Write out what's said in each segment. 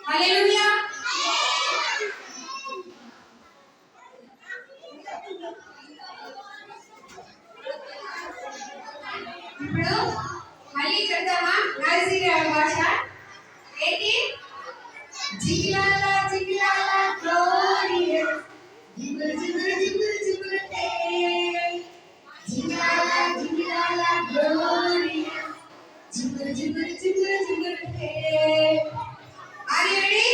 హల్లెలూయా. ఇప్పుడు మళ్ళీ చెప్తామా? నైజీరియా భాష ఏంటి? జిగిలాల జిగిలాల గ్లోరియస్ జిగురు జిగురు జిగురు జిగురుతే జిగిలాల జిగిలాల గ్లోరియస్ జిగురు జిగురు జిగురు జిగురుతే. Are you ready?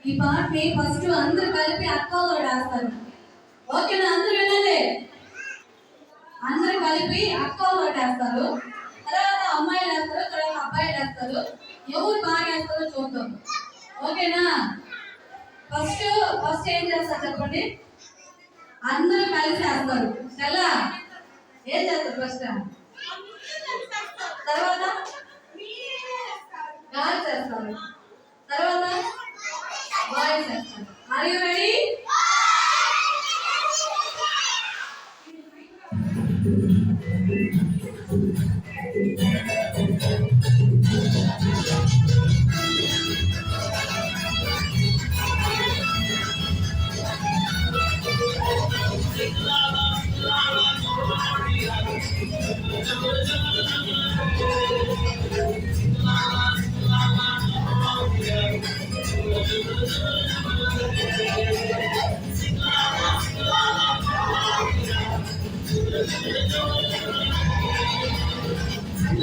ఈ పాటని ఫస్ట్ అందరూ కలిపి అక్కలో రాస్తారు. ఓకేనా? అందరూ వినండి. అందరూ కలిపి అక్కలో వేస్తారు, తర్వాత అమ్మాయిలు వేస్తారు, తర్వాత అబ్బాయిలు వేస్తారు. ఎవరు బాగా వేస్తారో చూద్దాం. ఓకేనా? ఫస్ట్ ఏం చేస్తారు చెప్పండి? అందరూ కలిసి వేస్తారు. ఎలా ఏం చేస్తారు? ఫస్ట్ తర్వాత గర్ల్స్ వేస్తారు, తర్వాత బాయ్స్ వేస్తారు. Are you ready?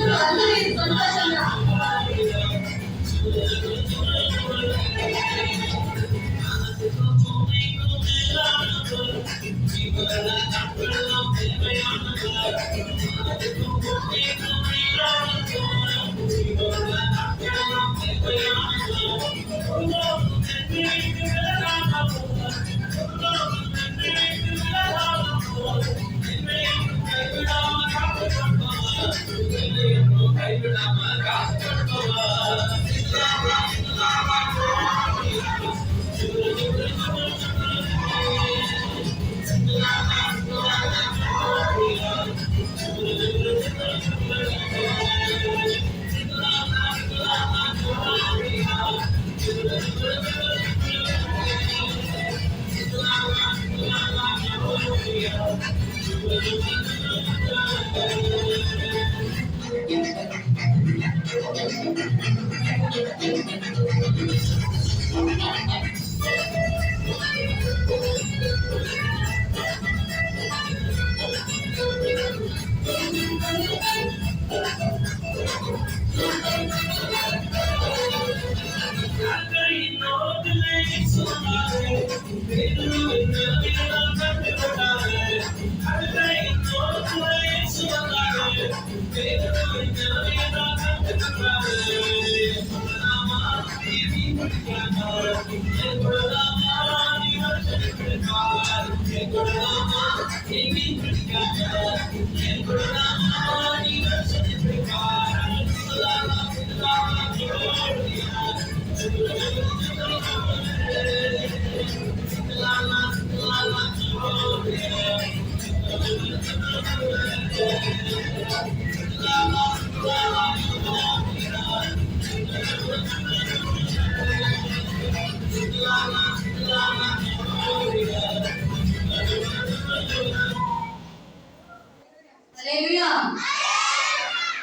అందరూ సంతోషంగా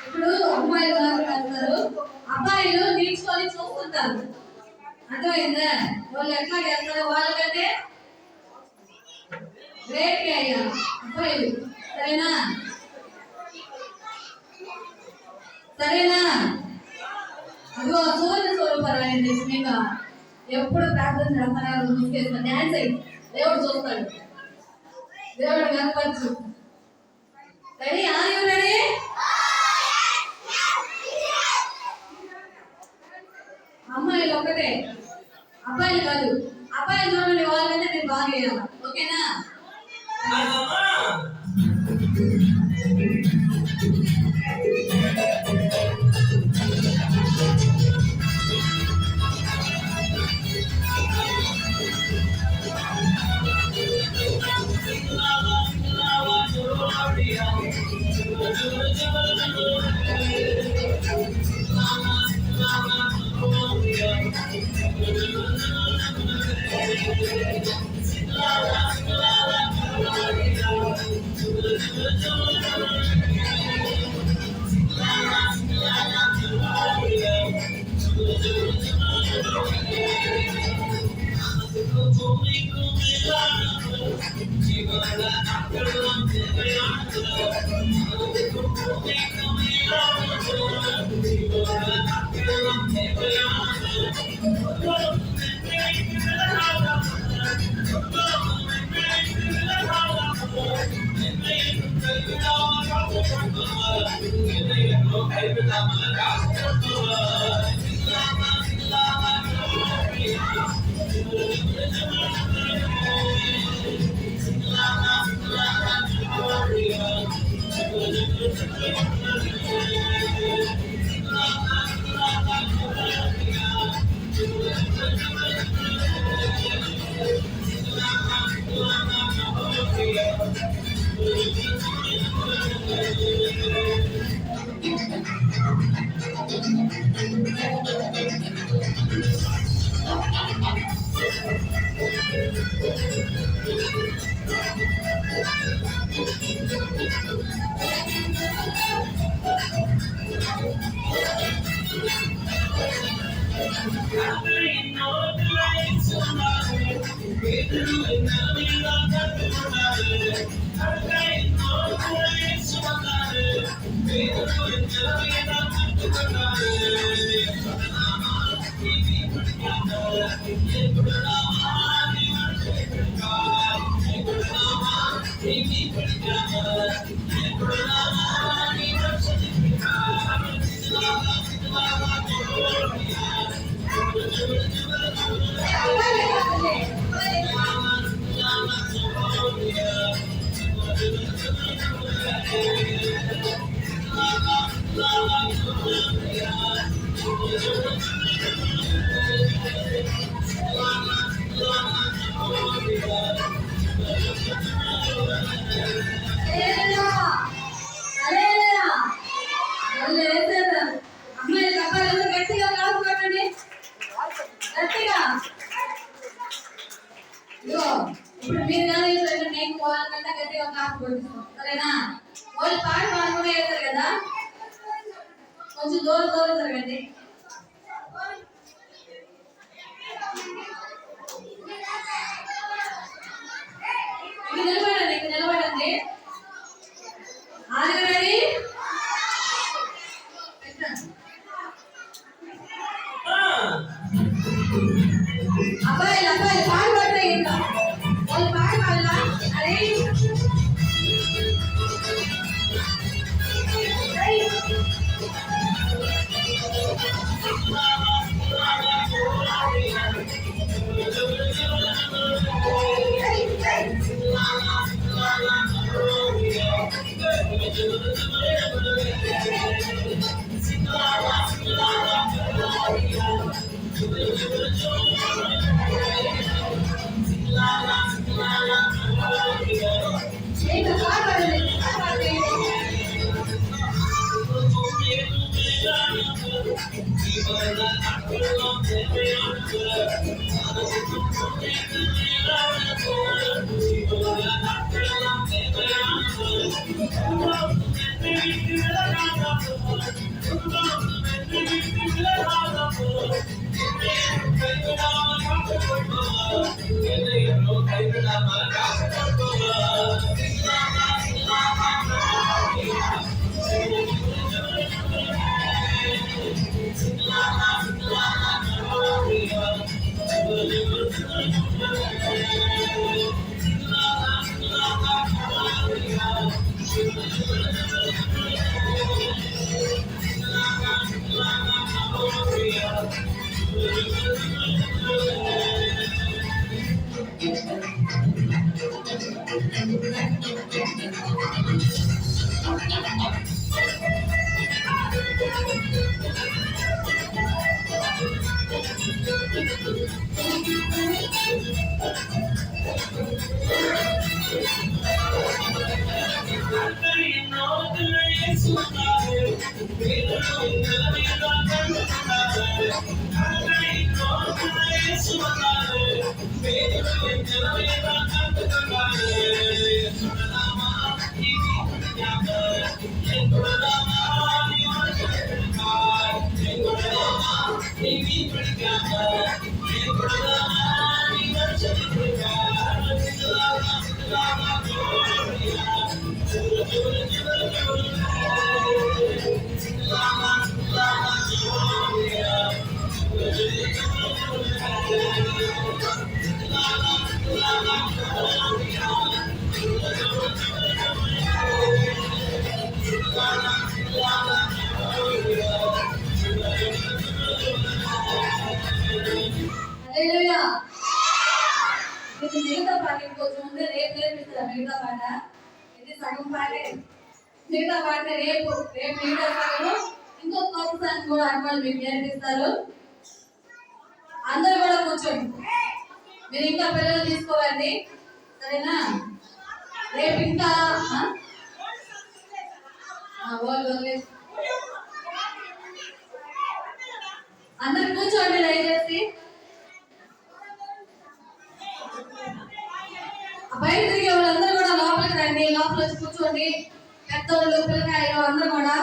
ఇప్పుడు అమ్మాయిలు వెళ్తారు, అబ్బాయిలు నిల్చుకొని చూస్తుంటారు. అర్థమైందా? వాళ్ళు ఎట్లా చేస్తారు? వాళ్ళకంటే గ్రేట్ అయ్యా అబ్బాయిలు. సరేనా? సరేనా? అదిగో సూర్య స్వరూపారాయణ నిజంగా ఎప్పుడు ప్రార్థన చేస్తున్నారు, ముసుకేసిన డాన్స్ అయ్యి దేవుడు చూస్తాడు, దేవుడు కనపరచు. రెడీ? Are you ready? అమ్మాయిలు ఒకటే, అబ్బాయిలు కాదు. అబ్బాయిలు చూడండి, వాళ్ళకంటే నేను బాగా వేయాలి. ఓకేనా? అమ్మాయిలు అబ్బాయిలు గట్టిగా క్లాస్ కొట్టండి గట్టిగా. ఇదిగో ఇప్పుడు మీరు కానీ నేను వాళ్ళకంటే గట్టిగా క్లాస్ కొట్టిస్తాం సరేనా. వాళ్ళు పాట కూడా వేస్తారు కదా, కొంచెం దూరం దూరం జరగండి. నిలబడండి, నిలబడండి. ఆల్రెడీ అబ్బాయిలు అబ్బాయిలు పాట పడతాయి, వాళ్ళు పాట పాడాలా. అరే Thank you. మిగతా పాట ఇది సగం పాటే. మిగతా పాట రేపు రేపు మిగతా సగము ఇంకొక కొత్త సాంగ్ కూడా అన్నవాళ్ళు మీకు నేర్పిస్తారు. అందరూ కూడా కూర్చోండి. మీరు ఇంకా పిల్లలు తీసుకోవండి, సరేనా? రేపు ఇంకా అందరు కూర్చోండి దయచేసి. బయట తిరిగే వాళ్ళందరూ కూడా లోపలికి రండి, లోపల వచ్చి కూర్చోండి. పెద్దోళ్ళు పిల్లకాయలు అందరూ కూడా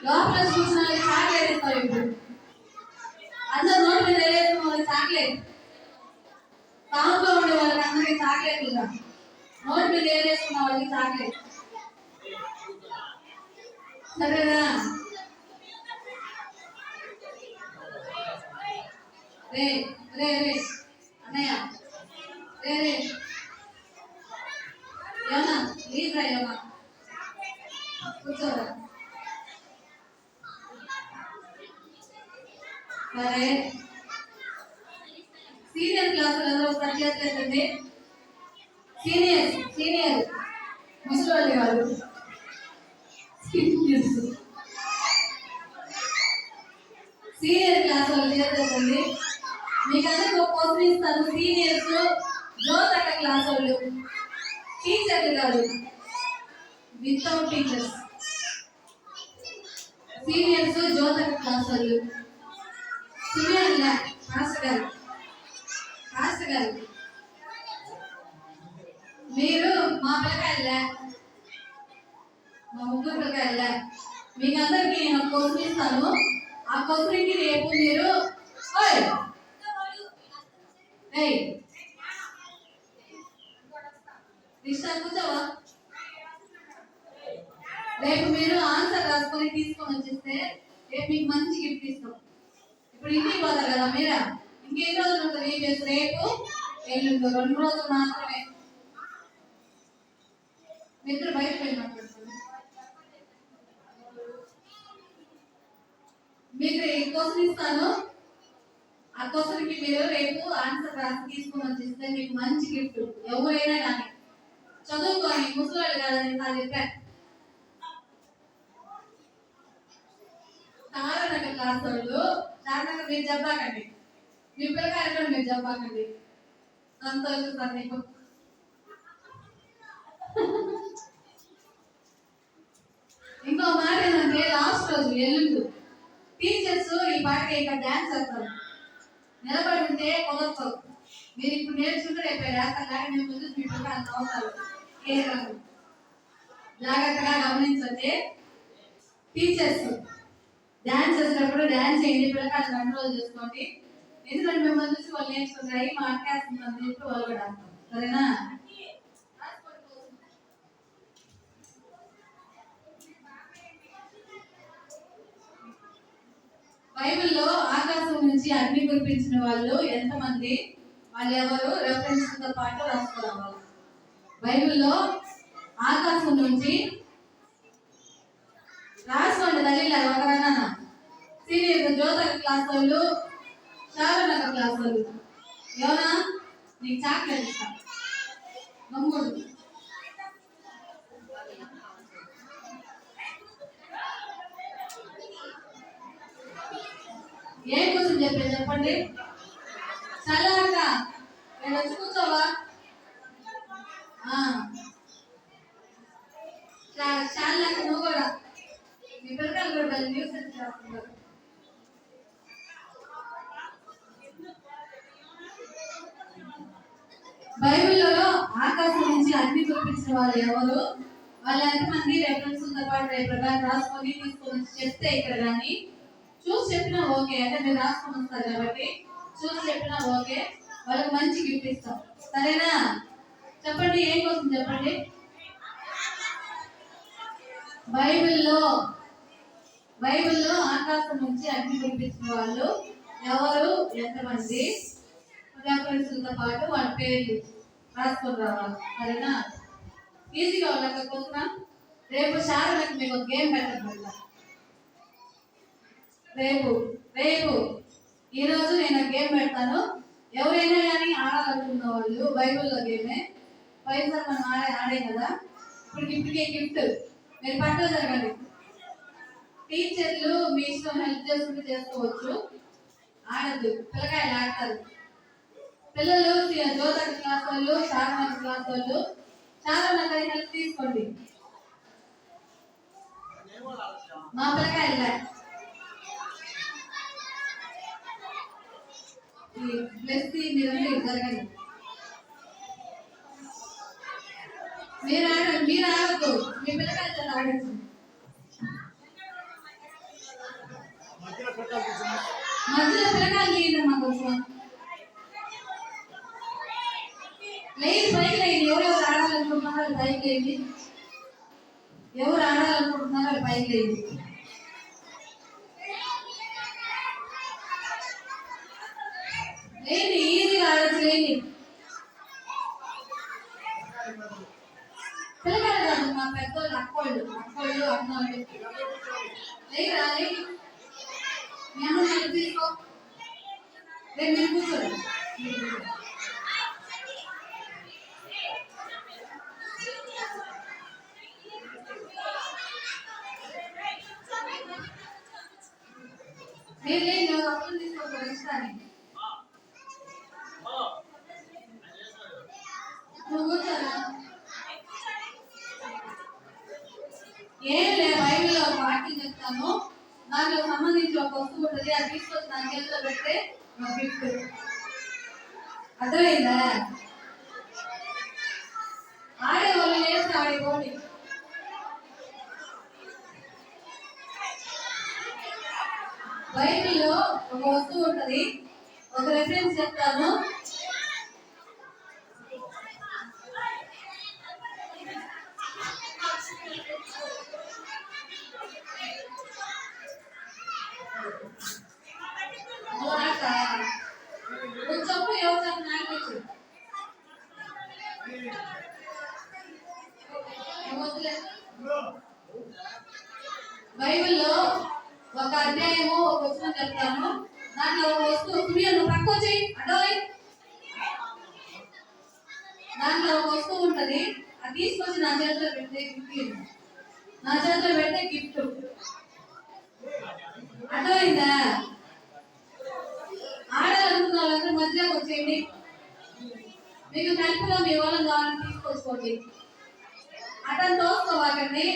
లోపల కూర్చున్న వాళ్ళకి చాక్లెట్ ఇస్తారు. ఇప్పుడు అందరూ నోటి మీద వేసుకున్న వాళ్ళకి చాక్లెట్, కాంలో ఉండే వాళ్ళకి అందరికి చాక్లెట్ ఇలా నోటి మీద వేసుకున్న వాళ్ళకి చాక్లెట్, సరేనా? రే రే రే అన్నయ్య రే రే ఏమన్నా ప్లీజ్ రా ఏమన్నా కూర్చోరా. సరే సీనియర్ క్లాసులు అందరూ ఒకసారి చేసేటండి. సీనియర్ ముసలి వాళ్ళు సీనియర్ క్లాస్ వాళ్ళు చేసేటండి. మీకు అందరికి ఒక క్వశ్చన్ ఇస్తాను. సీనియర్స్ జ్యోతక క్లాస్ వాళ్ళు, టీచర్లు కాదు, వితౌట్ టీచర్స్. సీనియర్స్ జ్యోతక క్లాస్ వాళ్ళు మాస్టర్ గారు మీరు మా పిల్లకాయలే, మా ముగ్గురు పిల్లకాయలే. మీకు అందరికి నేను ఒక క్వశ్చన్ ఇస్తాను. ఆ క్వశ్చన్కి రేపు మీరు కూర్చోవా, రేపు మీరు ఆన్సర్ రాసుకొని తీసుకొని వచ్చేస్తే రేపు మీకు మంచి గిఫ్ట్ ఇస్తాం. ఇప్పుడు ఇంటికి పోతారు కదా మీరా, ఇంకెన్ని రోజులు ఉంటుంది రేపు? ఎల్లుండి 2 రోజులు మాత్రమే. మిత్రులు బయటకు వెళ్ళినప్పుడు మీకు ఈ క్వశ్చన్ ఇస్తాను. ఆ క్వశ్చన్కి మీరు రేపు ఆన్సర్ రాసి తీసుకొని వచ్చేస్తే మీకు మంచి గిఫ్ట్. ఎవరైనా కానీ చదువుకోని ముసలి కాదని నాకు చెప్పాను. చాలానగ క్లాస్ వాళ్ళు చాలానగ మీరు చెప్పాకండి, మీ పిల్లకాయలు మీరు చెప్పాకండి. సంతోషం సార్ నీకు. ఇంకో మాట ఏంటంటే లాస్ట్ రోజు ఎల్లుండి టీచర్స్ ఈ పాటకి ఇక్కడ డాన్స్ చేస్తారు. నిలబడి ఉంటే కుదరదు. మీరు ఇప్పుడు నేర్చుకుంటే రేపు వేస్తారు. కానీ మేము ముందు మీ పిల్లలు నవ్వుతారు. ఏ రకం జాగ్రత్తగా గమనించండి. టీచర్స్ డాన్స్ చేసినప్పుడు డాన్స్ చేయండి, పిల్లకాయలు కంట్రోల్ చేసుకోండి. ఎందుకంటే మిమ్మల్ని చూసి వాళ్ళు నేర్చుకుంటారు. మా అక్కేస్తుందని చెప్పి వాళ్ళు కూడా అంటారు, సరేనా? బైబిల్లో ఆకాశం నుంచి అగ్ని కురిపించిన వాళ్ళు ఎంతమంది, వాళ్ళు ఎవరు, రెఫరెన్స్ తో పాటు రాసుకోవాలి. బైబిల్లో ఆకాశం నుంచి రాసుకోండి. తల్లి ఒకరన్నా సీనియర్ జ్యోతక క్లాస్ వాళ్ళు, శారనగర్ క్లాస్ వాళ్ళు. ఎవరా నీకు చాక్లెట్ ఇస్తాను, నమ్ముడు. ఏం కోసం చెప్పండి. చల్లగా నేను వచ్చి కూర్చోవా. చాలా నువ్వు కూడా మీ పిల్లకాయలు కూడా న్యూస్ చేస్తున్నారు. బైబిల్లో ఆకాశం నుంచి అగ్ని కురిపించిన వాళ్ళు ఎవరు, వాళ్ళు ఎంతమంది రెఫరెన్స్ తో పాటు రేపు రాసుకొని తీసుకొని చెప్తే ఇక్కడ కానీ చూసి చెప్పినా ఓకే. అంటే మీరు రాసుకొని వస్తారు కాబట్టి చూసి చెప్పినా ఓకే, వాళ్ళకి మంచి గిఫ్ట్ ఇస్తాం, సరేనా? చెప్పండి ఏం కోసం చెప్పండి. బైబిల్లో ఆకాశం నుంచి అగ్ని కురిపించిన వాళ్ళు ఎవరు, ఎంతమంది, రెఫరెన్స్లతో పాటు వాళ్ళ పేర్లు రాసుకొని రావాలి, సరేనా? ఈజీగా వాళ్ళకి కోసం రేపు శారదకి మీకు ఒక గేమ్ పెట్టడం. రేపు రేపు ఈరోజు నేను గేమ్ పెడతాను. ఎవరైనా కానీ ఆడాలనుకున్న వాళ్ళు బైబిల్లో గేమే పైసలు మనం ఆడే కదా. ఇప్పటికే గిఫ్ట్ మీరు పక్కన జరగండి. టీచర్లు మీ ఇష్టం హెల్ప్ చేసుకుంటూ చేసుకోవచ్చు. ఆడద్దు, పిల్లకాయలు ఆడతారు. పిల్లలు జ్యోతి క్లాస్ వాళ్ళు, శారద క్లాస్ వాళ్ళు చాలా మంది హెల్ప్ తీసుకోండి. మా పిల్లకాయలు ప్లస్ మీరు జరగండి. మీరు ఆడద్దు, మీ పిల్లకాయలతో ఆడచ్చు. మధ్యలో పిల్లకాయలు లేదమ్మా, కొంచెం లేదు పైకి లేదు. ఎవరెవరు ఆడాలనుకుంటున్నారో పైకి లేదు. ఎవరు ఆడాలనుకుంటున్నారో పైకి లేదు. లేదు ఈజీగా ఆడచ్చు. లేదు పిల్లకాయలు కాదు, మా పెద్దోళ్ళు, అక్కోళ్ళు అన్నోళ్ళు లేదురా. లేదు మీ అమ్మ హెల్ప్ తీసుకో. రేపు మీరు కూర్చోండి. మీరు లేదు అప్పులు తీసుకోకూడదు ఇష్టాన్ని. నువ్వు కూర్చోరా. ఏం లేదు, బైబిల్లో ఒక వాక్యం చెప్తాను. దాంట్లో సంబంధించి ఒక వస్తువు ఉంటుంది. అది తీసుకొచ్చి నా చేతిలో పెడితే గిఫ్ట్. అర్థమైందా? ఆడేవాళ్ళు లేచి ఆడేకోండి. బైబిల్లో ఒక వస్తువు ఉంటుంది. ఒక రెఫరెన్స్ చెప్తాను. చెప్పు ఎవరు నాకు బైబిల్లో ఒక అధ్యాయము ఒక వచనం చెప్తాను. దాంట్లో ఒక వస్తువు నువ్వు పక్క వచ్చి అడోయ్. దాంట్లో ఒక వస్తువు ఉంటది. అది తీసుకొచ్చి నా చేతిలో పెడితే గిఫ్ట్. నా చేతిలో పెడితే గిఫ్ట్. అర్థమైందా? ఆడాలనుకున్న వాళ్ళందరూ మధ్యలోకి వచ్చేయండి. మీకు కల్పలో మీ వాళ్ళని కావాలని తీసుకొచ్చుకోండి. అతను తోసుకోవాలండి.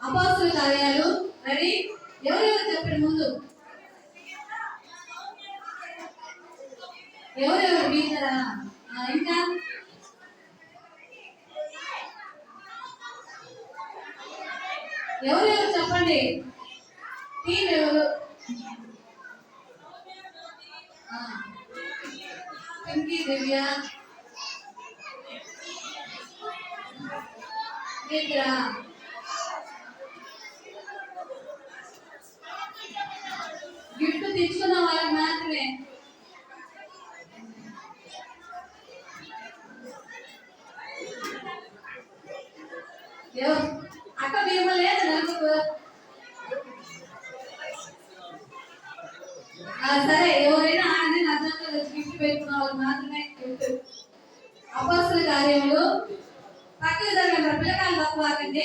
అపోస్తలుల కార్యాలు రెడీ. ఎవరెవరు చెప్పండి ముందు. ఎవరెవరు వీళ్ళరా? ఇంకా ఎవరెవరు చెప్పండి. టీం ఎవరు? పింకీ, దివ్య, నిద్ర. గిఫ్ట్ తెచ్చుకున్న వాళ్ళకి మాత్రమే. అక్క మేము లేదు నలుగురు. సరే ఎవరైనా ఆడని నచ్చట్లు గిఫ్ట్ పెట్టుకున్న వాళ్ళకి మాత్రమే గిఫ్ట్. అపోస్తలుల కార్యములు పక్కన జరగండి. పిల్లకాయలు తక్కువకండి.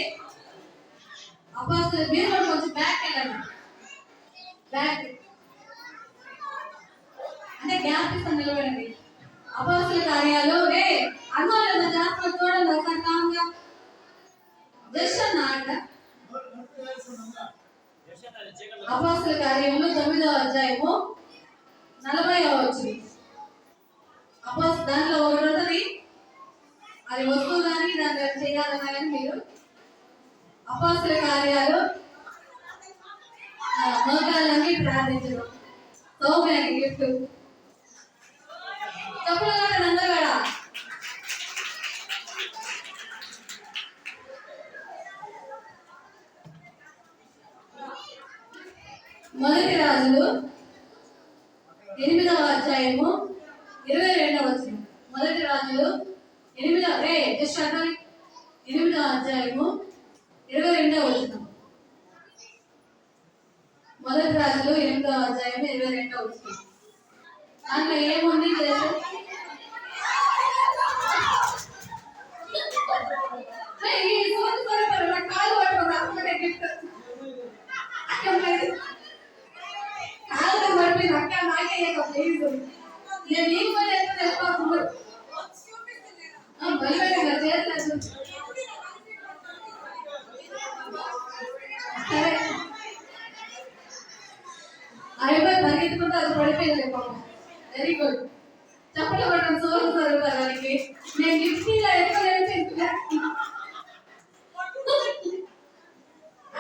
అపోస్తలుల మీరు కూడా కొంచెం బ్యాక్ వెళ్ళండి. బ్యాక్ అంటే గ్యాప్ ఇస్తాను, నిలబడండి. అపోస్తలుల కార్యాలు అన్నోళ్ళు జాతర చూడండి ఒకసారి కామ్గా. జస్ట్ అన్న ఆడ అపోస్తలుల కార్యములు 9వ అధ్యాయము 40వ వచనం. దాంట్లో ఒకటి ఉంటుంది. అది వస్తువు కానీ దాంట్లో చేయాలన్నా కానీ మీరు అపోస్తలుల కార్యాలు మోకాళ్ళని ప్రార్థించడం. సౌమ్యానికి గిఫ్ట్. చెప్పులు కూడా అందరూ కూడా. మొదటి రాజులు 8వ అధ్యాయము 22వ వచనం. మొదటి రాజులు 8వ అధ్యాయము 22వ వచనం. మొదటి రాజులు 8వ అధ్యాయం 22వ వచనం. దాంట్లో ఏముంది తెలుసు? కాలు పట్టుకున్నా గిఫ్ట్ కాలు పడిపోయింది అక్క నాకే ప్లీజ్ నేను ఈ పని ఎంత తెలియకుండా భయపడి చేయట్లేదు. సరే అయిపోయి పరిగెత్తుకుంటే అది పడిపోయింది పాపం. Very good. చప్పట్లు కొట్టడం సోలు చదువుతారు దానికి. నేను గిఫ్టీలో ఎక్కువ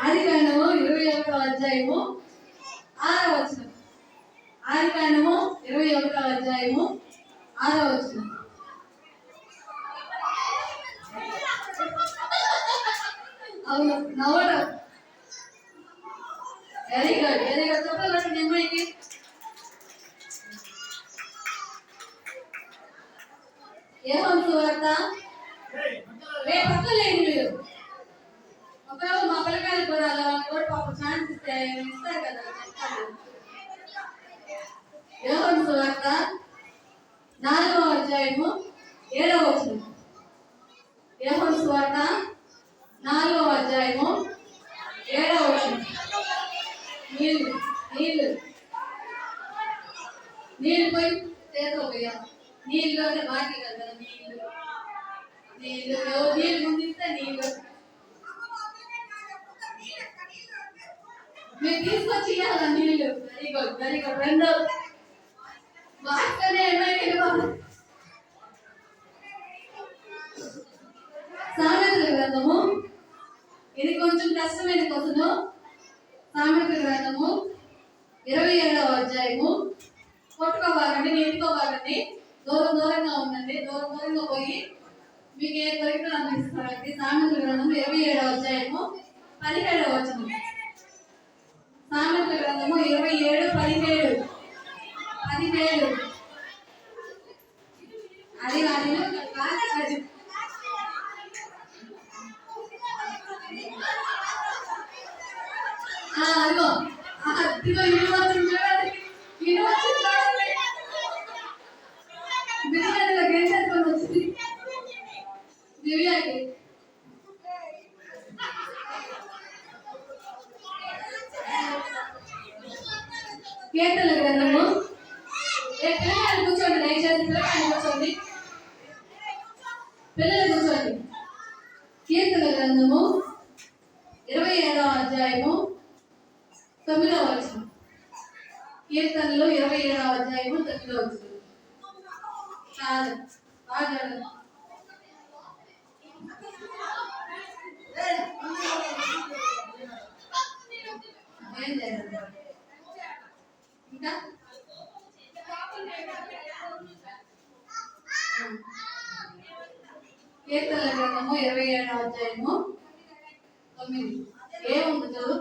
ఆదికాండము 21వ అధ్యాయము 6వ వచనం. ఆదికాండము 21వ అధ్యాయము 6వ వచనం. అవును నవ్వడం. Very good very good. చప్పట్లు కొట్టండి అమ్మాయికి. యోహాను సువార్త పక్కలేదు మీరు ఒకవేళ మా పిల్లకాయలు కూడా అలా కూడా పాప ఛాన్స్ ఇస్తారు కదా. యోహాను సువార్త 4వ అధ్యాయము 7వ వచనం. యోహాను సువార్త 4వ అధ్యాయము 7వ వచనం. నీళ్ళు నీళ్ళు నీళ్ళు పోయి చేతిలో పోయా. నీళ్ళు అంటే బాకీ కదా. నీళ్ళు నీళ్ళు నీళ్ళు ముందిస్తే నీళ్ళు మీరు తీసుకొచ్చి ఇవ్వాలా నీళ్ళు. Very good very good. రెండో బాగానే సామెతల గ్రంథము. ఇది కొంచెం కష్టమైన క్వశ్చన్. సామెతల గ్రంథము 27వ అధ్యాయము. కొట్టుకోబాగండి నెట్టుకోబాగండి. దూరం దూరంగా ఉండండి. దూరం దూరంగా పోయి మీకు ఏ దొరికినా అనిపిస్తారండి. సామెతల గ్రంథము 27వ అధ్యాయము 17వ వచనం. సామెతల గ్రంథము 27:17 అది అదిగో అదిగో దివ్యాకి కీర్తన గ్రంథము. పిల్లలు కూర్చోండి దయచేసి. పిల్లలు కూర్చోండి. పిల్లలు కూర్చోండి. కీర్తన గ్రంథము 27వ అధ్యాయము 9వ వచనం. కీర్తనలు 27వ అధ్యాయము 9వ వచనం. చాలు బాగా ఇంకా కీర్తనల గ్రంథము 27వ అధ్యాయము 9. ఏముంది చదువు.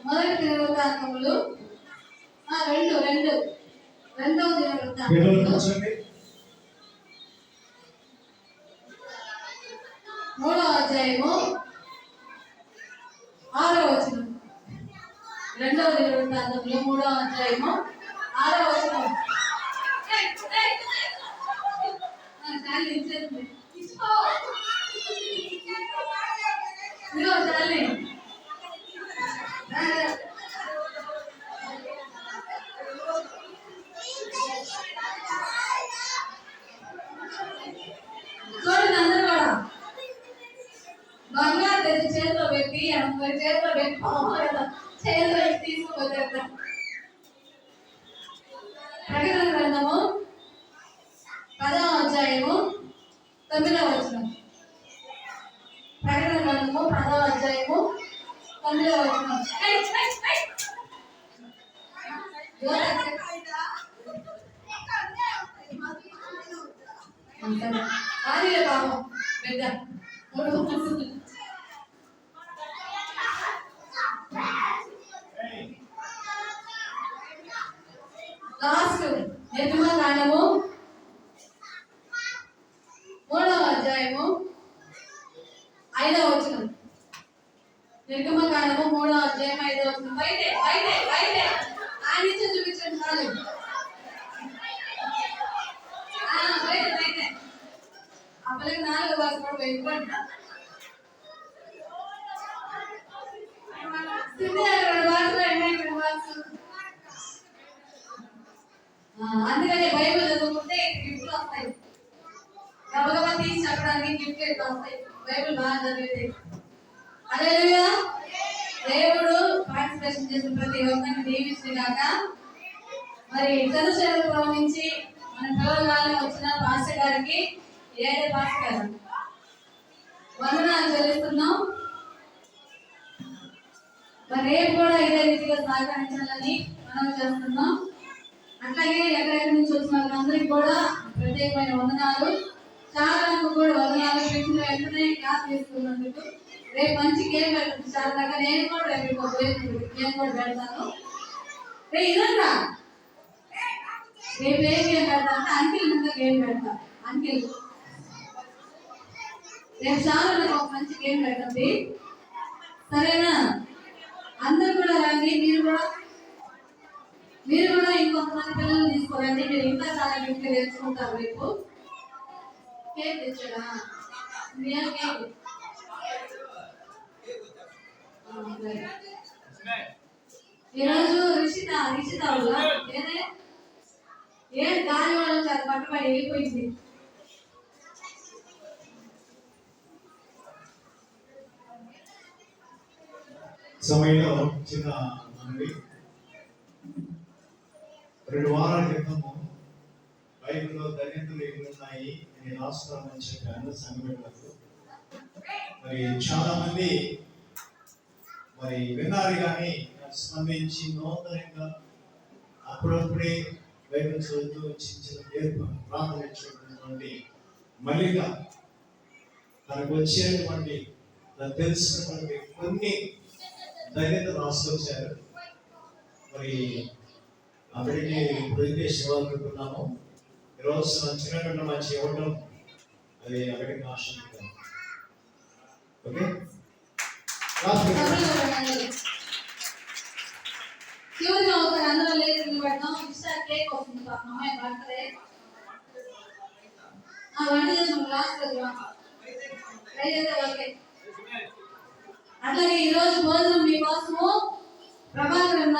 మొదటి దినవృత్తాంతములు 2 రెండవ దినవృత్తాంతములు 3వ అధ్యాయము 6వ వచనం. రెండవ దినవృత్తాంతములు 3వ అధ్యాయము 6వ వచనం. చాలి చాలి చూడండి అందరూ కూడా బంగారు తెచ్చి చేతిలో పెట్టి మరి చేతిలో పెట్టి చేతిలో పెట్టి తీసుకుపోతారు. ప్రకటన గ్రంథము 10వ అధ్యాయము 9వ వచనం. ప్రకటన గ్రంథము 10వ అధ్యాయము 9వ వచనం. ఆదిలే పాపం పెద్ద లాస్ట్ నిర్గమకాండము 3వ అధ్యాయము 5వ వచనం. నిర్గమకాండము 3వ అధ్యాయం 5వ వచనం. బయటే బయటే బయటే ఆ నుంచి చూపించండి చాలు. బయట బయటే అప్పటికి 4వ వచనం కూడా వెళ్ళిపోండి. అందుకని బైబిల్ చదువుకుంటే గిఫ్ట్లు వస్తాయి. గబగబా తీసి చెప్పడానికి గిఫ్ట్ వస్తాయి బైబిల్ బాగా చదివితే. హల్లెలూయా. దేవుడు పార్టిసిపేషన్ చేసిన ప్రతి ఒక్కరిని దీవించుగాక. మరి చంద్రశేఖరపురం నుంచి మన పిల్లల వచ్చిన పాస్టర్ గారికి ఏడే పాస్టర్ గారు వందనాలు చెల్లిస్తున్నాం. మరి రేపు కూడా ఇదే రీతిగా సహకరించాలని మనం చేస్తున్నాం. అట్లాగే ఎక్కడెక్కడి నుంచి వచ్చిన వాళ్ళందరికీ కూడా ప్రత్యేకమైన వందనాలు. చాలా కూడా వందనాలు. పెట్టిన వెంటనే క్లాస్ తీసుకున్నందుకు. రేపు మంచి గేమ్ పెడుతుంది చాలా దాకా. నేను కూడా రేపు గేమ్ కూడా పెడతాను. రేపు ఇదంతా రేపు ఏ గేమ్ పెడతా అంటే అంకిల్ ముందు గేమ్ పెడతా. అంకిల్ రేపు చాలా ఒక మంచి గేమ్ పెట్టండి, సరేనా? అందరూ కూడా రండి. మీరు కూడా ఇంకొంతమంది పిల్లలు తీసుకోరండి. మీరు ఇంకా చాలా గిఫ్ట్లు తెచ్చుకుంటారు. రేపు కేక్ తెచ్చాడా? కేక్ ఈరోజు రిషిత ఏ గాలి వాళ్ళు చాలా పట్టుబడి వెళ్ళిపోయింది. సమయంలో చిన్న మనవి. 2 వారాల క్రితము బైబిల్లో ధన్యతలు ఎన్ని ఉన్నాయి అని రాస్తామని చెప్పాను సంఘటనలకు. మరి చాలా మంది మరి విన్నారు, కానీ స్పందించి నూతనంగా అప్పుడప్పుడే బైబిల్ చదువుతూ చిన్న ప్రార్థించినటువంటి మళ్ళీగా తనకు వచ్చేటువంటి తనకు తెలిసినటువంటి కొన్ని ధన్యత రాసుకొచ్చారు. మరి అక్కడికి ఇప్పుడైతే శివాలనుకున్నాము. ఈరోజు చిన్న మంచి ఇవ్వడం అది అక్కడికి ఆశిస్తున్నాం. ఓకే, చివరిగా ఒకసారి అందరూ లేచి నిలబడతాం. ఇష్టా కేక్ వస్తుంది పాపం అమ్మాయి బర్త్డే. వంట చేసిన క్లాస్ ఓకే. అట్లాగే ఈరోజు భోజనం మీకోసము ప్రభాకర్ అన్న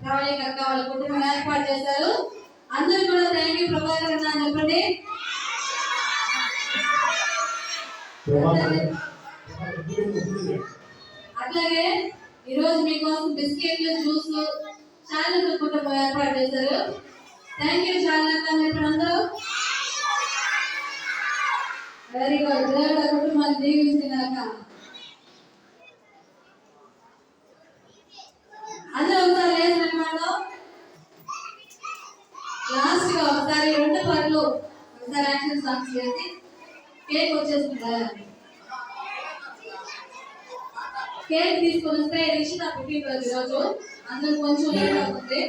ప్రవళిక అక్క వాళ్ళ కుటుంబం ఏర్పాటు చేశారు. అందరూ కూడా థ్యాంక్ యూ ప్రభాకర్ అన్న అని చెప్పండి. అట్లాగే ఈరోజు మీకోసం బిస్కెట్లు, జ్యూస్ చాలక కుటుంబం ఏర్పాటు చేశారు. థ్యాంక్ యూ చాలక అని చెప్పండి అందరూ. Very good. దేవుడు కుటుంబాన్ని దీవించినాక అందరూ ఒకసారి లేచినప్పుడు లాస్ట్ గా ఒకసారి 2 పనులు ఒకసారి యాక్షన్ సాంగ్స్ చేసి కేక్ వచ్చేస్తుంటారు. కేక్ తీసుకొని వస్తే రిషిత పుట్టినరోజు ఈరోజు. అందరూ కొంచెం లేట్ అవుతుంది.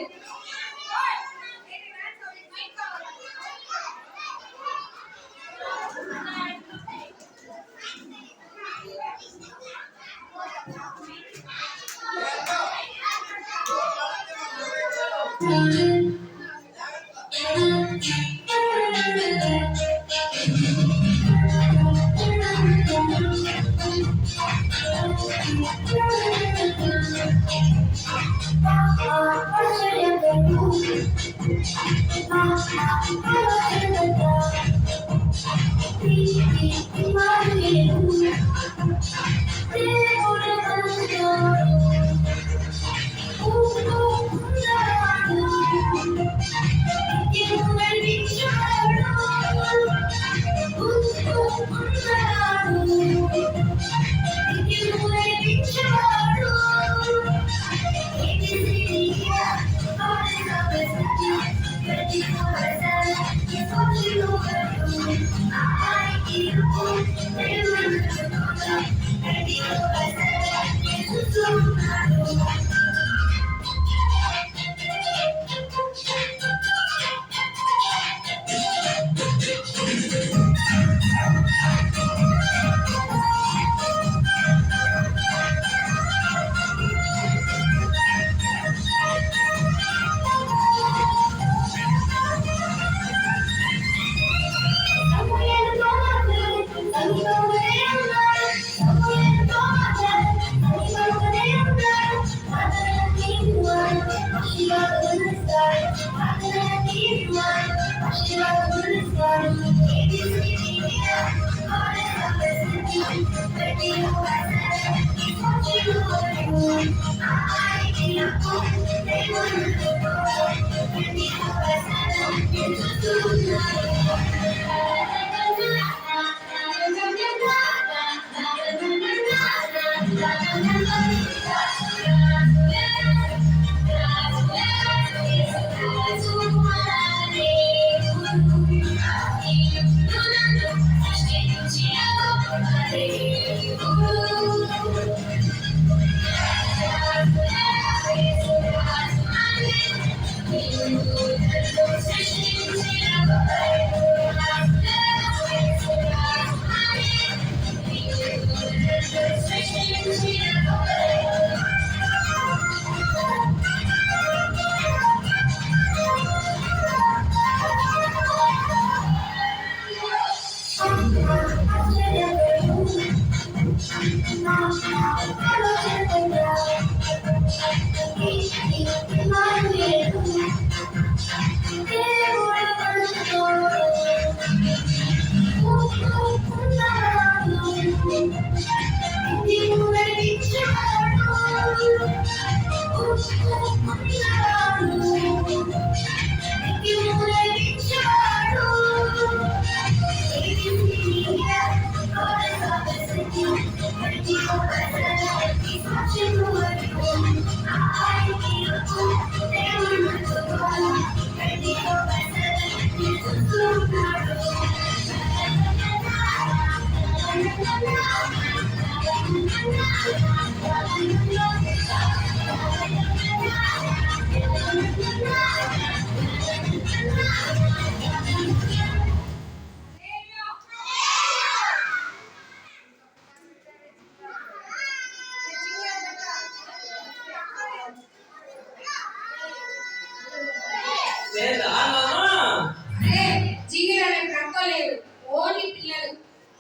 జీవి అనే ప్రక్క లేదు, ఓన్లీ పిల్లలు.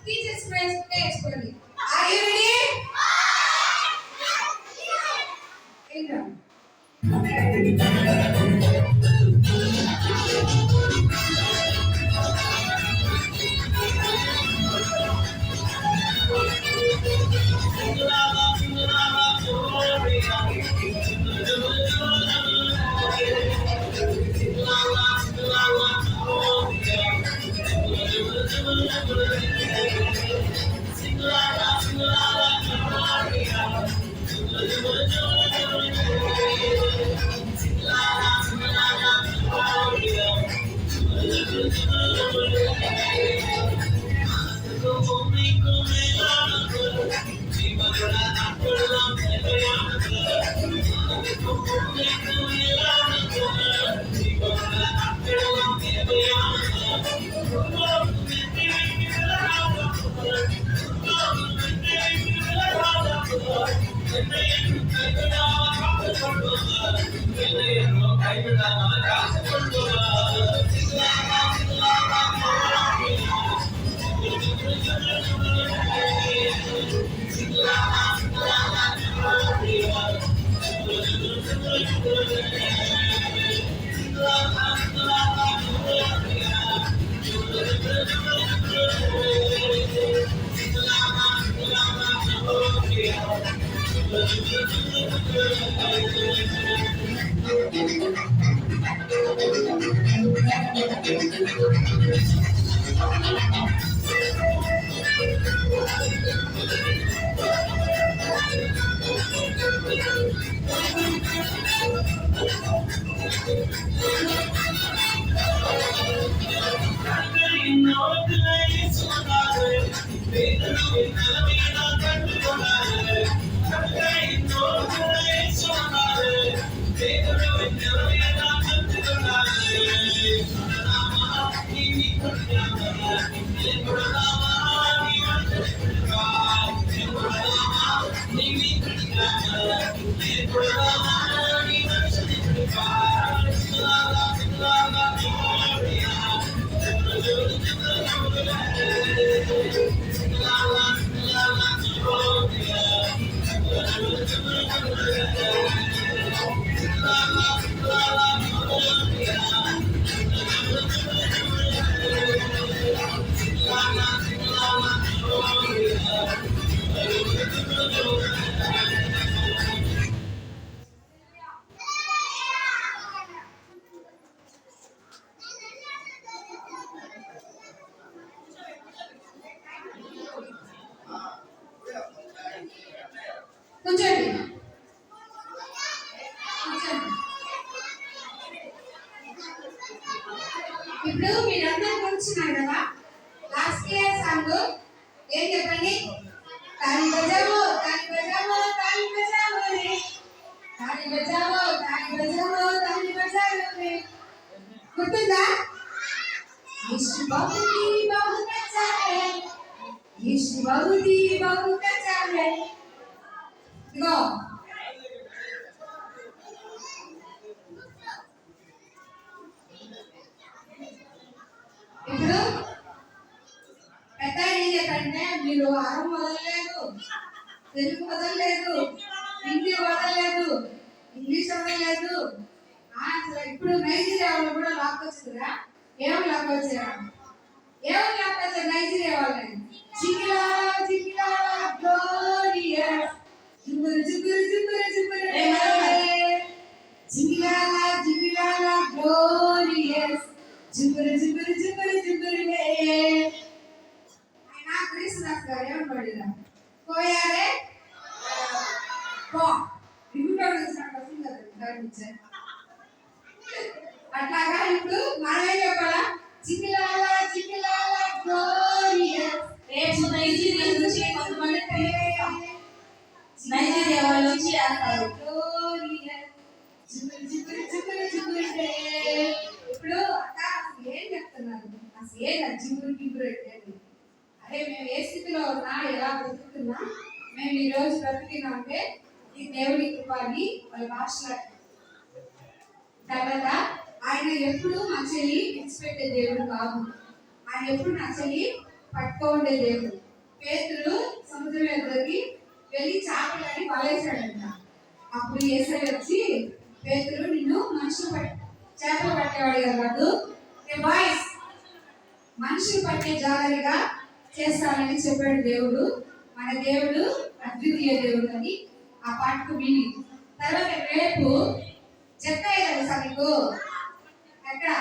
టీచర్స్ ఫ్రెండ్స్ నేర్చుకోండి. Are you ready? ఇంకా కూర్చోండి. కూర్చోండి. ఇప్పుడు మీరందరూ కూర్చున్నారు కదా, లాస్ట్ ఇయర్ సాంగ్ ఏం చెప్పండి? తాళి బజావో తాళి బజావో తాళి బజావో రే, తాళి బజావో తాళి బజావో తాళి బజావో రే. గుర్తుందా? ఇష్ట బహుతి బహుత చాలే, ఇష్ట బహుతి బహుత చాలే. ఇదిగో ఇప్పుడు పెద్ద ఏం చెప్పంటే, మీరు అరం వదలలేదు, తెలుగు వదలలేదు, హిందీ వదలలేదు, ఇంగ్లీష్ వదలలేదు. అసలు ఇప్పుడు నైజీరియా వాళ్ళు కూడా లాక్కొచ్చుకురా. ఏమని లాక్కొచ్చారా? ఏమని లాక్కొచ్చారు నైజీరియా వాళ్ళని? జిగిలా జిగిలా గ్లోరియస్, జుగురు జుగురు జుగురు జుగురు జిగిలాలా జిగిలాలా గ్లోరియస్, జుగురు జుగురు జుగురు జుగురు ఆయన క్రీస్తుదాస్ గారు ఏమన్నాడు? పోయారే పో దిగుతాడు అట్లాగా. ఇప్పుడు మనమేం చెప్పాలా? చికిలాలా చికిలాలా గ్లోరియస్. రేపు నైజీరియా నుంచి కొంతమంది నైజీరియా వాళ్ళు వచ్చి చేస్తారు గ్లోరియస్, జుగురు జుగురు జుగురు జుగురు. ఇప్పుడు అక్క ఏం చెప్తున్నారు? అసలు ఏం జుగురు గిగురు అంటే? అరే మేము ఏ స్థితిలో ఉన్నా, ఎలా బ్రతుకుతున్నా, మేము ఈ రోజు బ్రతికినా అంటే ఈ దేవుడి కృపని వాళ్ళ భాషలో. తర్వాత ఆయన ఎప్పుడు మా చెల్లి విడిచిపెట్టే దేవుడు కాదు. ఆయన ఎప్పుడు నా చెల్లి పట్టుకోండే దేవుడు. పేతురు సముద్రం ఎదురుకి వెళ్ళి చేపలని వలేసాడంట. అప్పుడు యేసయ్య వచ్చి, పేతురు నిన్ను మనుషులు చేపలు పట్టేవాడిగా కాదు, బాయ్స్ మనుషులు పట్టే జాగ్రత్తగా చేస్తానని చెప్పాడు దేవుడు. మన దేవుడు అద్వితీయ దేవుడు అని ఆ పాటకు విని. తర్వాత రేపు జక్కయ్య తెలుసా మీకు? ఎక్కడ?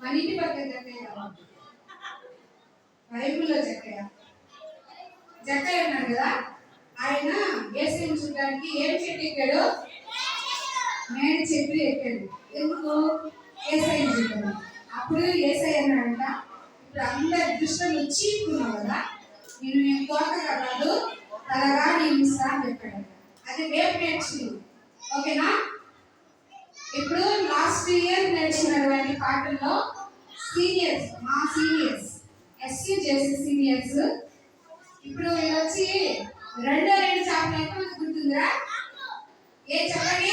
మన ఇంటి పక్కన జక్కయ్య, బైబుల్లో జక్కయ్య. జక్కయ్య ఉన్నాడు కదా, ఆయన యేసుని చూడడానికి ఏం చెట్టు ఎక్కాడు? మేడి చెట్టు ఎక్కాడు. ఎందుకు? యేసయ్యని చూడాలి. అప్పుడు యేసయ్య అన్నాడంట, ఇప్పుడు అందరి దృష్టిలో చీపుకున్నావు కదా, నేను తోటగా కాదు తలగా నియమిస్తా అని చెప్పాడు. అది రేపు నేర్చుకున్నావు. ఓకేనా? ఇప్పుడు లాస్ట్ ఇయర్ నేర్చుకున్నటువంటి పాటల్లో సీనియర్స్, మా సీనియర్స్, ఎస్యూ చేసే సీనియర్స్ ఇప్పుడు వీళ్ళు వచ్చి రెండో రెండు చేపలు అయితే గుర్తుందిరా? ఏ చెప్పండి?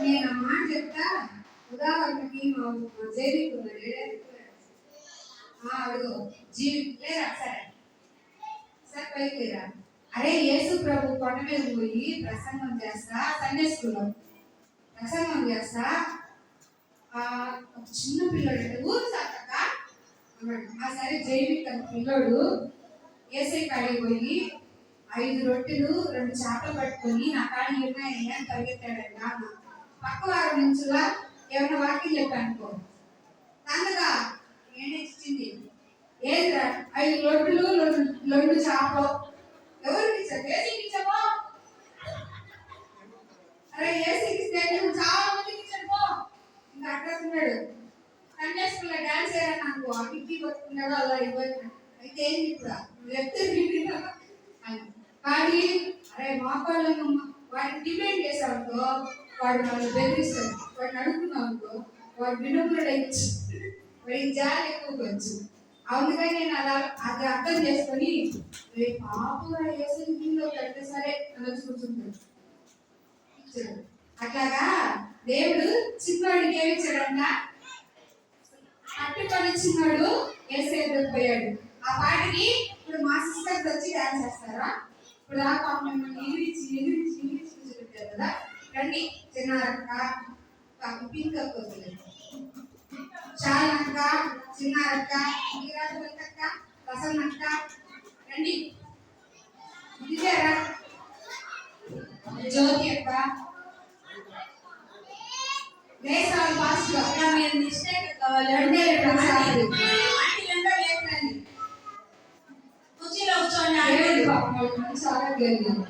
నేను ఆ మాట చెప్తా. ఉదాహరణకి మా జైవిక్ ఉన్నాడు, అడుగు జీవి లేదా? సరే సార్ పైకి లేరా? అరే యేసు ప్రభు కొండ మీద పోయి ప్రసంగం చేస్తా, సండే స్కూల్లో ప్రసంగం చేస్తా, ఒక చిన్న పిల్లడు ఊరు సాక ఆ సరే జైవిక్ అని పిల్లోడు ఏసై కాడికి పోయి 5 రొట్టెలు 2 చేపలు పట్టుకొని నా కాడికి ఉన్నాయని అని పరిగెత్తాడంట. పక్క వారం నుంచిలా ఏమైనా వాక్యం చెప్పానుకో అందుగా నేనేచ్చింది ఏదిరా 5 రొట్టెలు 2 చేపలు ఎవరికి ఇచ్చారు? ఏసీకి ఇచ్చావా? అరే ఏసీకి ఇస్తే నువ్వు చాలా మందికి ఇచ్చాడు పో. ఇంకా అట్రాస్తున్నాడు సండే స్కూల్లో డాన్స్ చేయాలని నాకు ఆ కిక్కి కొట్టుకున్నాడు అలా ఇవ్వచ్చు. అయితే ఏంటి ఇప్పుడు నువ్వు చెప్తే కానీ అరే మాపాళ్ళను వాడిని డిమాండ్ చేసావుకో వాడు మనల్ని బెదిరిస్తాడు. వాడిని అడుగుతున్నావుకో వాడు వినకుడు ఇచ్చి వాడికి జాలి ఎక్కువ వచ్చు. అందుకని నేను అలా అది అర్థం చేసుకొని రేపు పాపగా ఏసీలో పెడితే సరే అని కూర్చుంటాడు. అట్లాగా దేవుడు చిన్నవాడికి ఏమి ఇచ్చాడంట? అట్టి పని చిన్నాడు ఏసీ పోయాడు. ఆ పాటకి ఇప్పుడు మా సిస్టర్స్ వచ్చి డాన్స్ చేస్తారా? ఇప్పుడు దాకా మిమ్మల్ని ఇంగ్లీష్ చూపెట్టారు కదా. రండి చిన్నారక్క పింక్ అక్క వస్తుంది, చాలక్క చిన్నారక్క మీరాజక్క ప్రసన్నక్క రండి దిగారా జ్యోతి అక్క వేసాలు ఫాస్ట్ గా మీరు మిస్టేక్ కావాలి అంటే కుర్చీలో కూర్చోండి మంచి ఆరోగ్యం.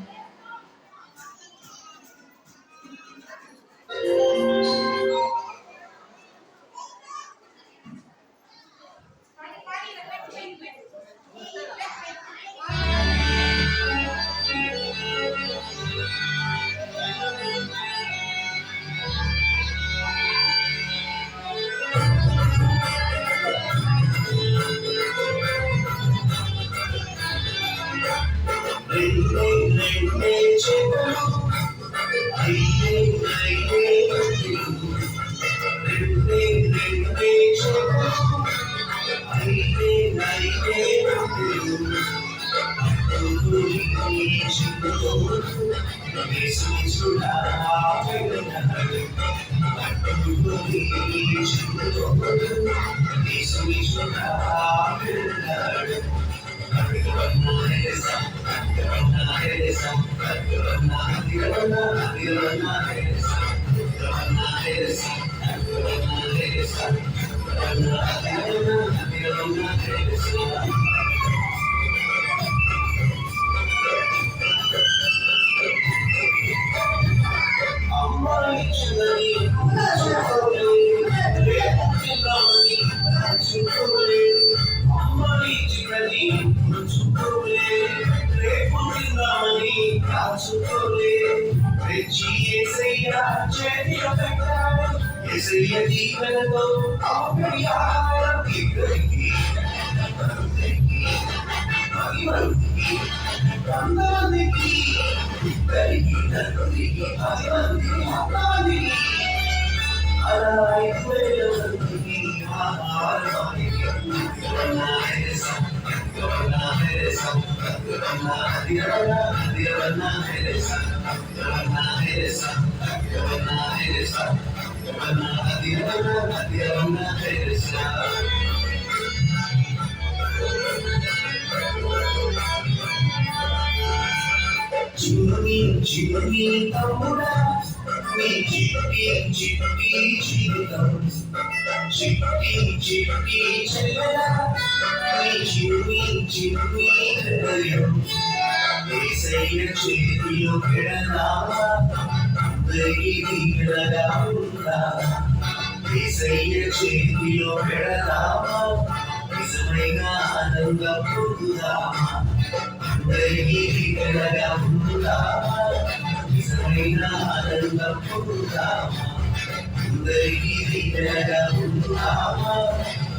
చిన్ని తమ్ముడా నీ చిట్టి జీవితం చిట్టి చెల్లెలా నీ చిన్ని హృదయం యేసయ్య చేతిలో పెడదామా అందరికీ నీడగా ఉందా యేసయ్య చేతిలో పెడదామా నిజమైన ఆనందం పొందుదామా అందరికీ నీడగా ఉందామా నిజమైన ఆనందం పొందుదామా అందరికీ నీడగా ఉందామా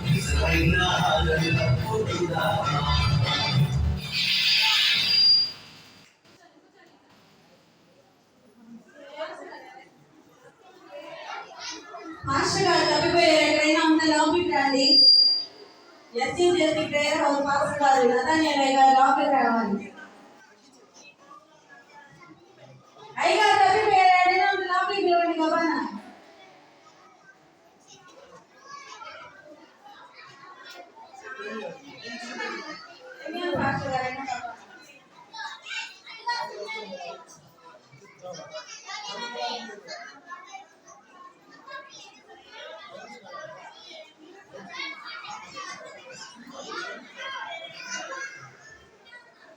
నిజమైన ఆనందం పొందుదామా. మాస్టర్ గారు తప్పిపోయారు, ఎక్కడైనా ఉన్న లోపలికి రండి. ఎస్సీ ప్రేయర్ హౌస్ మాస్టర్ గారు నతానియల్ గారు లోపలికి రావాలి.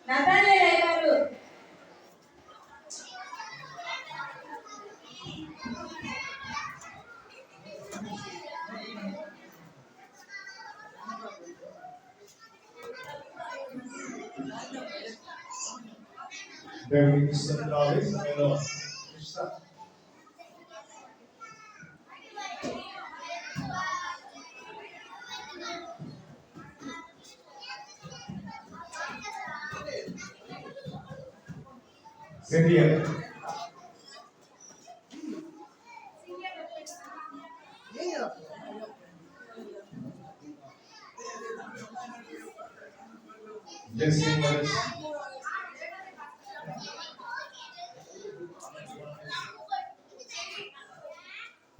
నతానేల్ గారు దేవునికి స్తోత్రాలు. సమయంలో Cynthia. Jesse Morris.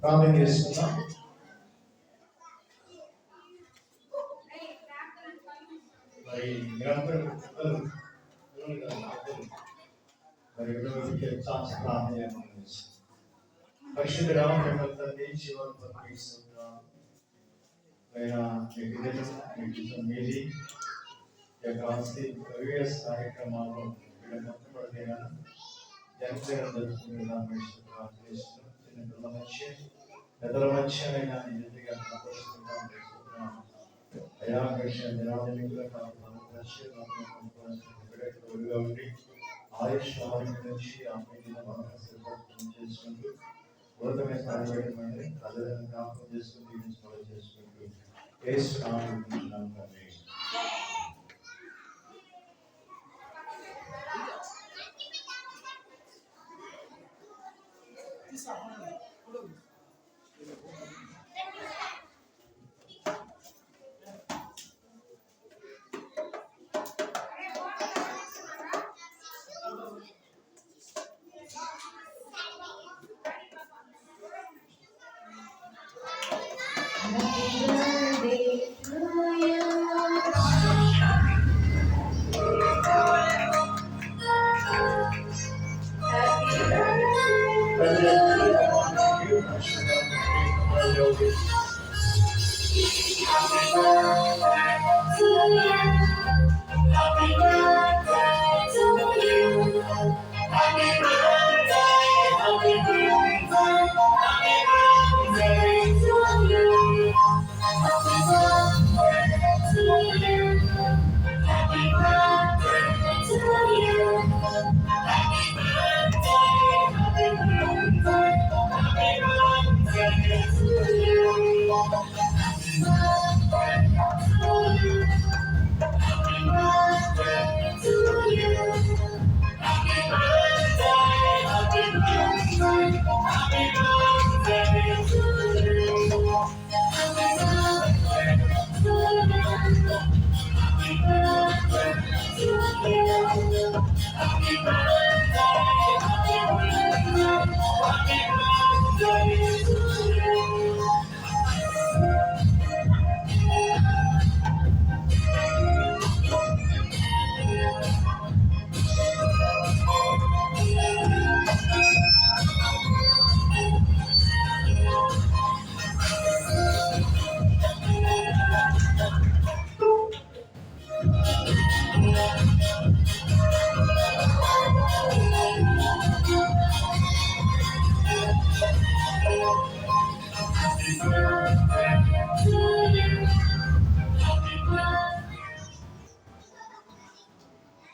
ప్రార్థన చేస్తున్నాం. మరి నిరంతరం మరి ప్రార్థన పరిశుద్ధ రామ తండ్రి జీవన మీది యొక్క ఆస్తి ప్రవేశ కార్యక్రమాల్లో మొట్టమొదటిగా జనసేన జరుపుకుంటున్నాం. చిన్న మధ్య పెద్దల మధ్య నిజంగా అయా నిరాధులుగా ఉండి ఆయుష్ ఆరోగ్యం నుంచి చేసుకుంటూ ఉన్నతమైన స్థాయి ప్రజలను జ్ఞాపకం చేసుకుంటూ చేసుకుంటూ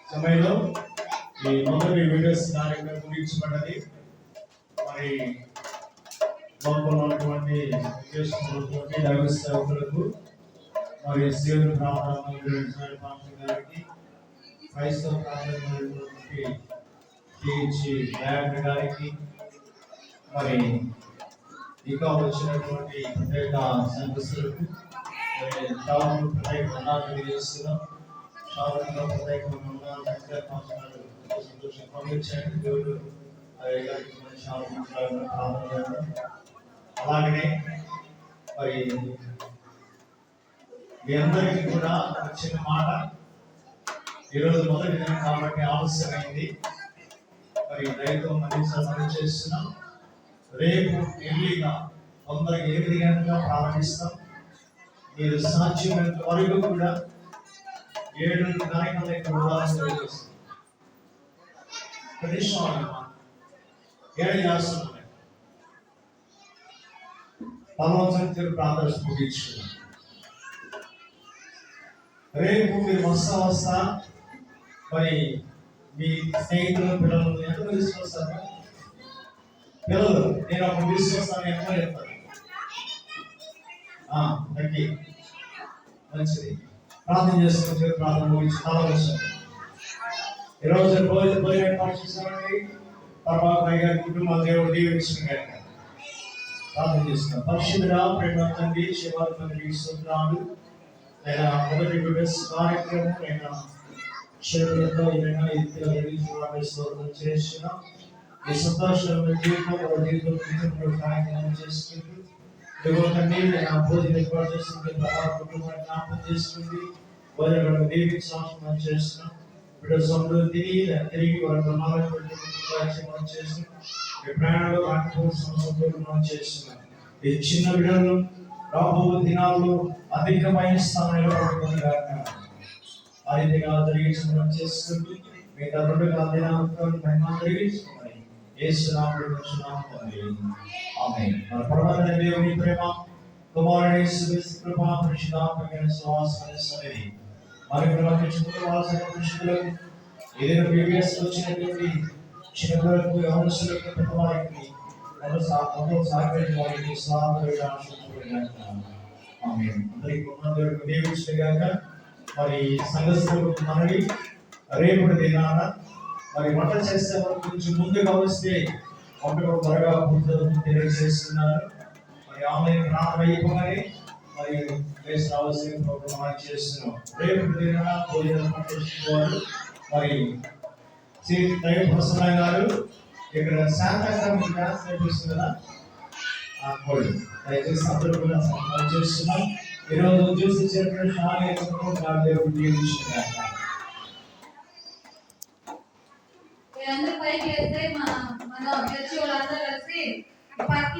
సమయంలో ఈ మొదటి వీడియోస్ కార్యక్రమం ముగించబడ్డది. మరి లోపల ఉన్నటువంటి దైవ సేవకులకు మరి సేవలు గారికి క్రైస్తవ ప్రాంతాలకి గారికి మరి ఇంకా వచ్చినటువంటి ప్రత్యేక సంఘస్థులకు చాలా ప్రత్యేక వందనాలు చేస్తున్నాం. సంతోషం పంపించండి. దేవుడు అలాగనే మరి మీ అందరికీ కూడా చిన్న మాట. ఈరోజు మొదటి దినం కాబట్టి ఆలస్యమైంది. మరి దయతో మళ్ళీ సన్మానం చేస్తున్నాం. రేపు ఎర్లీగా తొందరగా 8 గంటలుగా ప్రారంభిస్తాం. మీరు సాధ్యమైనంత వరకు కూడా 7 కార్యక్రమాలు ఇక్కడ ఉండాలని చేస్తాం. కనీసం 7 చేస్తున్నాం. భగవంతుని ప్రార్థన ముగించుకున్నాం. రేపు మీరు వస్తా మరి మీ స్నేహితులు పిల్లలు ఎంతమంది తీసుకొస్తారు? పిల్లలు నేను అప్పుడు తీసుకొస్తాను ఎంత చెప్తాను. తగ్గి మంచిది. ప్రార్థన చేసుకుంటే ప్రార్థన ముగించి చాలా వచ్చాను. ఈరోజు భోజనం ఏర్పాటు చేశామండి. తర్వాత గారి కుటుంబ దేవుడు దీవించిన ప్రార్థన చేస్తున్నాం. పరిశుద్ధుడా ప్రేమ తండ్రి శివాత్మకి స్తోత్రాలు. నేను మొదటి బిడ్డస్ కార్యక్రమం నేను క్షేత్రంలో ఏదైనా ఇతర స్తోత్రం చేస్తున్నాం. ఈ సంతోషంలో జీవితంలో కార్యక్రమం చేసుకుంటూ తండ్రి నేను భోజనం ఏర్పాటు చేస్తుంది. కుటుంబాన్ని జ్ఞాపకం చేసుకుంది. భోజనం దీవించాల్సిన చేస్తున్నాం. బిడ్డ సమృద్ధి తిరిగి వాళ్ళ ప్రమాదం చేస్తున్నాం. ప్రయాణంలో ఆటలు చేస్తున్నాం. ఈ చిన్న బిడ్డలు రాబో దినాల్లో అధికమైన స్థానంలో పడుతుంది కాక ఆ రీతిగా జరిగించడం చేసుకుంటూ మిగతా 2 దినాలను జరిగించుకోమని యేసునామములో ఆమేన్. మన ప్రభువైన దేవుని ప్రేమ, కుమారుని యేసు కృప, పరిశుద్ధాత్మమైన సహవాసం సన్నిధి మరి ప్రవర్తించుకున్న వాళ్ళ పురుషులకు ఏదైనా ప్రీవియస్ వచ్చినటువంటి చిన్నపిల్లలకు యవనస్తులకు పెద్దవారికి సహకరించడానికి దీవించగాక. మరి సంఘస్థులకు మనవి రేపటి దినాన మరి వంట చేసే వరకు కొంచెం ముందుగా వస్తే వంటలు త్వరగా పూర్తి తెలియజేస్తున్నారు. మరి ఆన్లైన్ ప్రారంభం అయిపోగానే మరి ప్లేస్ రావాల్సిన ప్రోగ్రామ్ చేస్తున్నాం. రేపటి దినాన భోజనం పట్టించుకోవాలి. మరి శ్రీ దైవ ప్రసన్న గారు ఇక్కడ శాంతాక్రమం డ్యాన్స్ నేర్పిస్తుంది కదా, దయచేసి అందరూ కూడా సహాయం చేస్తున్నాం. ఈరోజు చూసి చెప్పిన దేవుడు దీవించుగాక. పైకి వేస్తే మన చర్చి వాళ్ళందరూ కలిసి